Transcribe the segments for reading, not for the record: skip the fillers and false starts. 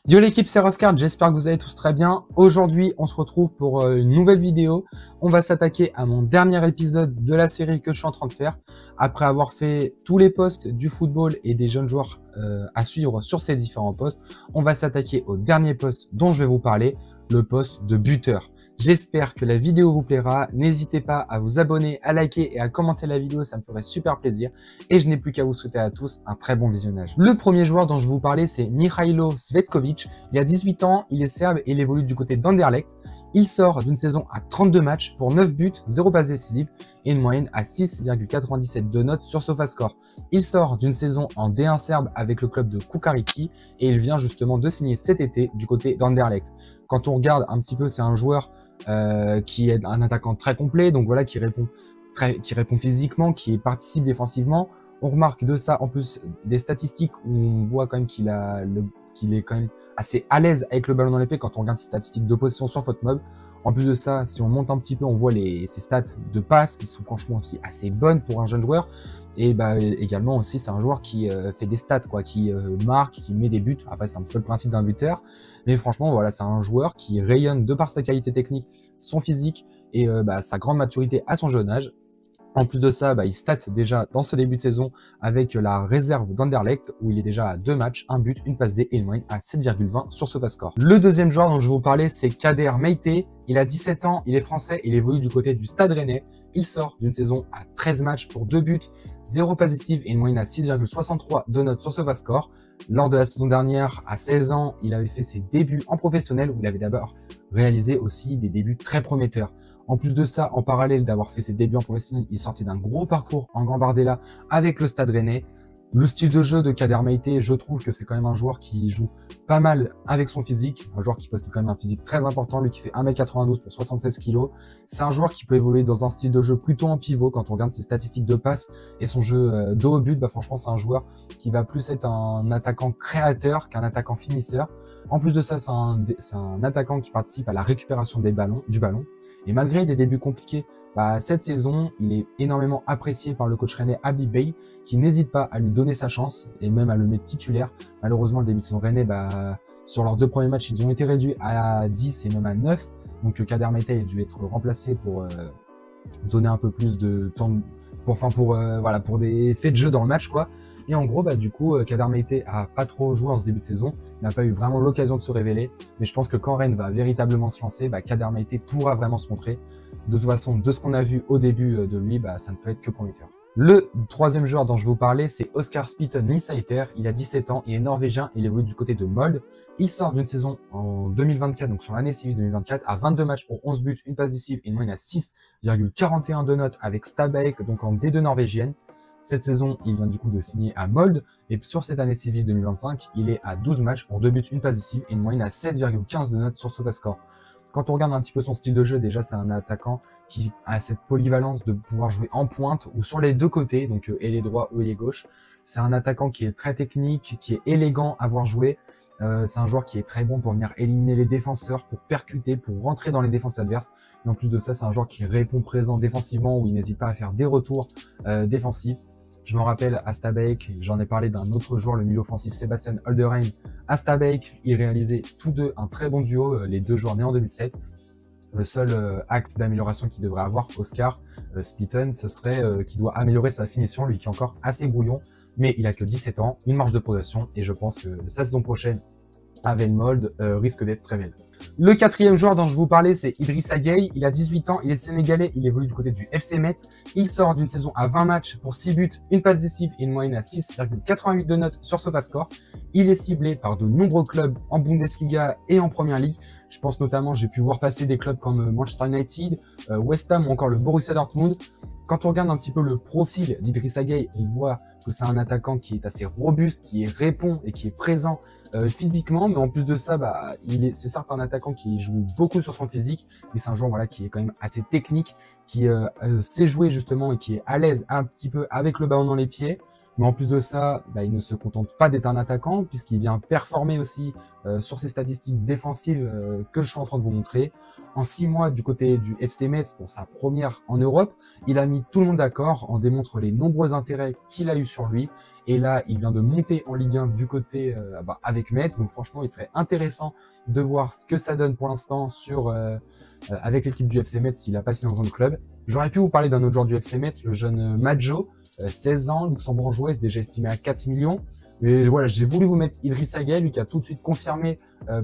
Yo l'équipe, c'est Roscard, j'espère que vous allez tous très bien. Aujourd'hui, on se retrouve pour une nouvelle vidéo. On va s'attaquer à mon dernier épisode de la série que je suis en train de faire. Après avoir fait tous les postes du football et des jeunes joueurs à suivre sur ces différents postes, on va s'attaquer au dernier poste dont je vais vous parler, le poste de buteur. J'espère que la vidéo vous plaira. N'hésitez pas à vous abonner, à liker et à commenter la vidéo, ça me ferait super plaisir. Et je n'ai plus qu'à vous souhaiter à tous un très bon visionnage. Le premier joueur dont je vais vous parler, c'est Mihailo Cvetkovic. Il a 18 ans, il est serbe et il évolue du côté d'Anderlecht. Il sort d'une saison à 32 matchs pour 9 buts, 0 passes décisives et une moyenne à 6,97 de notes sur SofaScore. Il sort d'une saison en D1 serbe avec le club de Kukariki et il vient justement de signer cet été du côté d'Anderlecht. Quand on regarde un petit peu, c'est un joueur qui est un attaquant très complet, donc voilà, qui répond physiquement, qui participe défensivement. On remarque de ça en plus des statistiques où on voit quand même qu'il est quand même assez à l'aise avec le ballon dans l'épée quand on regarde ses statistiques de possession sur FootMob. En plus de ça, si on monte un petit peu, on voit ses stats de passe qui sont franchement aussi assez bonnes pour un jeune joueur. Et bah, également aussi, c'est un joueur qui fait des stats, quoi, qui marque, qui met des buts. Après, c'est un petit peu le principe d'un buteur. Mais franchement, voilà, c'est un joueur qui rayonne de par sa qualité technique, son physique et sa grande maturité à son jeune âge. En plus de ça, il stat déjà dans ce début de saison avec la réserve d'Anderlecht où il est déjà à 2 matchs, 1 but, une passe D et une moyenne à 7,20 sur SofaScore. Le deuxième joueur dont je vais vous parler, c'est Kader Meite. Il a 17 ans, il est français, il évolue du côté du Stade Rennais. Il sort d'une saison à 13 matchs pour 2 buts, 0 passes décisives et une moyenne à 6,63 de notes sur SofaScore. Lors de la saison dernière, à 16 ans, il avait fait ses débuts en professionnel où il avait d'abord réalisé aussi des débuts très prometteurs. En plus de ça, en parallèle d'avoir fait ses débuts en professionnel, il sortait d'un gros parcours en Gambardella avec le Stade Rennais. Le style de jeu de Kader Meite, je trouve que c'est quand même un joueur qui joue pas mal avec son physique, un joueur qui possède quand même un physique très important, lui qui fait 1m92 pour 76 kg. C'est un joueur qui peut évoluer dans un style de jeu plutôt en pivot quand on regarde ses statistiques de passe et son jeu dos au but. Franchement, c'est un joueur qui va plus être un attaquant créateur qu'un attaquant finisseur. En plus de ça, c'est un attaquant qui participe à la récupération du ballon. Et malgré des débuts compliqués, cette saison, il est énormément apprécié par le coach rennais Habib Bey, qui n'hésite pas à lui donner sa chance et même à le mettre titulaire. Malheureusement, le début de saison rennais, sur leurs 2 premiers matchs, ils ont été réduits à 10 et même à 9. Donc Kader Meite a dû être remplacé pour donner un peu plus de temps, pour des faits de jeu dans le match, quoi. Et en gros, du coup, Kader Meite a pas trop joué en ce début de saison. Il n'a pas eu vraiment l'occasion de se révéler. Mais je pense que quand Rennes va véritablement se lancer, Kader Meite pourra vraiment se montrer. De toute façon, de ce qu'on a vu au début de lui, ça ne peut être que prometteur. Le troisième joueur dont je vais vous parler, c'est Oskar Spitten Nysaeter. Il a 17 ans, il est norvégien, il évolue du côté de Molde. Il sort d'une saison en 2024, donc sur l'année civile 2024, à 22 matchs pour 11 buts, une passe décisive et une moyenne à 6,41 de notes avec Stabæk, donc en D2 norvégienne. Cette saison, il vient du coup de signer à Molde. Et sur cette année civile 2025, il est à 12 matchs pour 2 buts, une passe décisive et une moyenne à 7,15 de notes sur SofaScore. Quand on regarde un petit peu son style de jeu, déjà c'est un attaquant qui a cette polyvalence de pouvoir jouer en pointe ou sur les deux côtés, donc ailier droit ou ailier gauche. C'est un attaquant qui est très technique, qui est élégant à voir jouer. C'est un joueur qui est très bon pour venir éliminer les défenseurs, pour percuter, pour rentrer dans les défenses adverses. Et en plus de ça, c'est un joueur qui répond présent défensivement, où il n'hésite pas à faire des retours défensifs. Je me rappelle à Stabæk, j'en ai parlé d'un autre joueur, le milieu offensif Sebastian Holderheim. À Stabæk, ils réalisaient tous deux un très bon duo, les deux joueurs nés en 2007. Le seul axe d'amélioration qu'il devrait avoir, Oskar Spitten, ce serait qu'il doit améliorer sa finition, lui qui est encore assez brouillon, mais il a que 17 ans, une marge de progression, et je pense que sa saison prochaine à Venmold risque d'être très belle. Le quatrième joueur dont je vous parlais, c'est Idrissa Gueye. Il a 18 ans, il est sénégalais, il évolue du côté du FC Metz. Il sort d'une saison à 20 matchs pour 6 buts, une passe décisive et une moyenne à 6,88 de notes sur SofaScore. Il est ciblé par de nombreux clubs en Bundesliga et en Première Ligue. Je pense notamment, j'ai pu voir passer des clubs comme Manchester United, West Ham ou encore le Borussia Dortmund. Quand on regarde un petit peu le profil d'Idrissa Gueye, on voit que c'est un attaquant qui est assez robuste, qui répond et qui est présent physiquement, mais en plus de ça, c'est certes un attaquant qui joue beaucoup sur son physique, mais c'est un joueur qui est quand même assez technique, qui sait jouer justement et qui est à l'aise un petit peu avec le ballon dans les pieds. Mais en plus de ça, il ne se contente pas d'être un attaquant, puisqu'il vient performer aussi sur ses statistiques défensives que je suis en train de vous montrer. En 6 mois du côté du FC Metz pour sa première en Europe, il a mis tout le monde d'accord, en démontre les nombreux intérêts qu'il a eu sur lui. Et là, il vient de monter en Ligue 1 du côté avec Metz. Donc franchement, il serait intéressant de voir ce que ça donne pour l'instant avec l'équipe du FC Metz s'il a passé dans un autre club. J'aurais pu vous parler d'un autre joueur du FC Metz, le jeune Maggio, 16 ans, luxembourgeois, déjà estimé à 4 millions. Mais voilà, j'ai voulu vous mettre Idriss Gueye, lui qui a tout de suite confirmé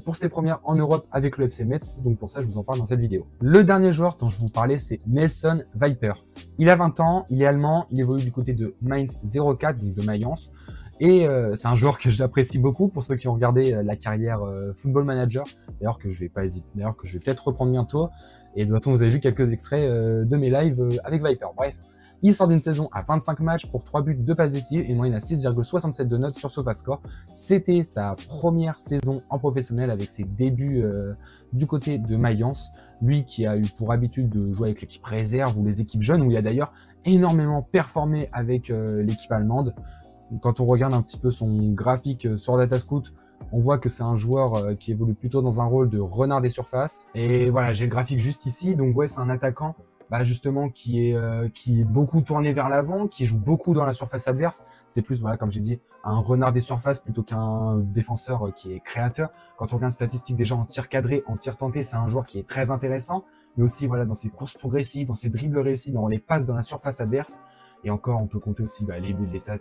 pour ses premières en Europe avec le FC Metz. Donc pour ça, je vous en parle dans cette vidéo. Le dernier joueur dont je vous parlais, c'est Nelson Viper. Il a 20 ans, il est allemand, il évolue du côté de Mainz 04, donc de Mayence. Et c'est un joueur que j'apprécie beaucoup pour ceux qui ont regardé la carrière Football Manager. D'ailleurs que je vais pas hésiter, d'ailleurs que je vais peut-être reprendre bientôt. Et de toute façon, vous avez vu quelques extraits de mes lives avec Viper. Bref. Il sort d'une saison à 25 matchs pour 3 buts, 2 passes décisives et une moyenne à 6,67 de notes sur SofaScore. C'était sa première saison en professionnel avec ses débuts du côté de Mayence. Lui qui a eu pour habitude de jouer avec l'équipe réserve ou les équipes jeunes, où il a d'ailleurs énormément performé avec l'équipe allemande. Quand on regarde un petit peu son graphique sur Datascout, on voit que c'est un joueur qui évolue plutôt dans un rôle de renard des surfaces. Et voilà, j'ai le graphique juste ici. Donc ouais, c'est un attaquant justement qui est beaucoup tourné vers l'avant, qui joue beaucoup dans la surface adverse. C'est plus, voilà, comme j'ai dit, un renard des surfaces plutôt qu'un défenseur qui est créateur. Quand on regarde statistiques déjà en tir cadré, en tir tenté, c'est un joueur qui est très intéressant. Mais aussi voilà, dans ses courses progressives, dans ses dribbles réussis, dans les passes dans la surface adverse. Et encore, on peut compter aussi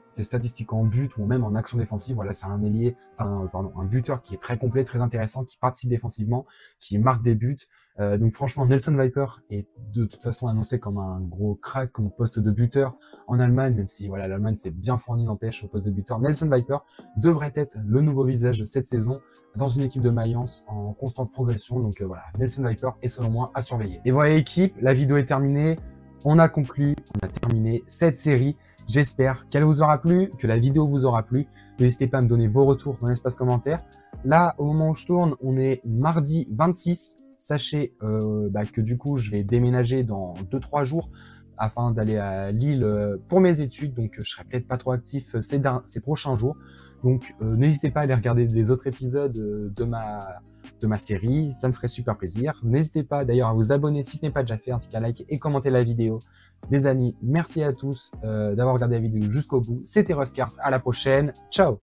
ses statistiques en but ou même en action défensive. Voilà, c'est un ailier, c'est un buteur qui est très complet, très intéressant, qui participe défensivement, qui marque des buts. Donc franchement, Nelson Viper est de toute façon annoncé comme un gros crack au poste de buteur en Allemagne, même si voilà, l'Allemagne s'est bien fournie n'empêche au poste de buteur. Nelson Viper devrait être le nouveau visage cette saison dans une équipe de Mayence en constante progression. Donc voilà, Nelson Viper est selon moi à surveiller. Et voilà équipe, la vidéo est terminée. On a conclu, on a terminé cette série. J'espère qu'elle vous aura plu, que la vidéo vous aura plu. N'hésitez pas à me donner vos retours dans l'espace commentaire. Là, au moment où je tourne, on est mardi 26. Sachez que du coup, je vais déménager dans 2-3 jours afin d'aller à Lille pour mes études. Donc, je serai peut-être pas trop actif ces prochains jours. Donc, n'hésitez pas à aller regarder les autres épisodes de ma série. Ça me ferait super plaisir. N'hésitez pas d'ailleurs à vous abonner si ce n'est pas déjà fait, ainsi qu'à liker et commenter la vidéo. Les amis, merci à tous d'avoir regardé la vidéo jusqu'au bout. C'était Ruscart. À la prochaine. Ciao!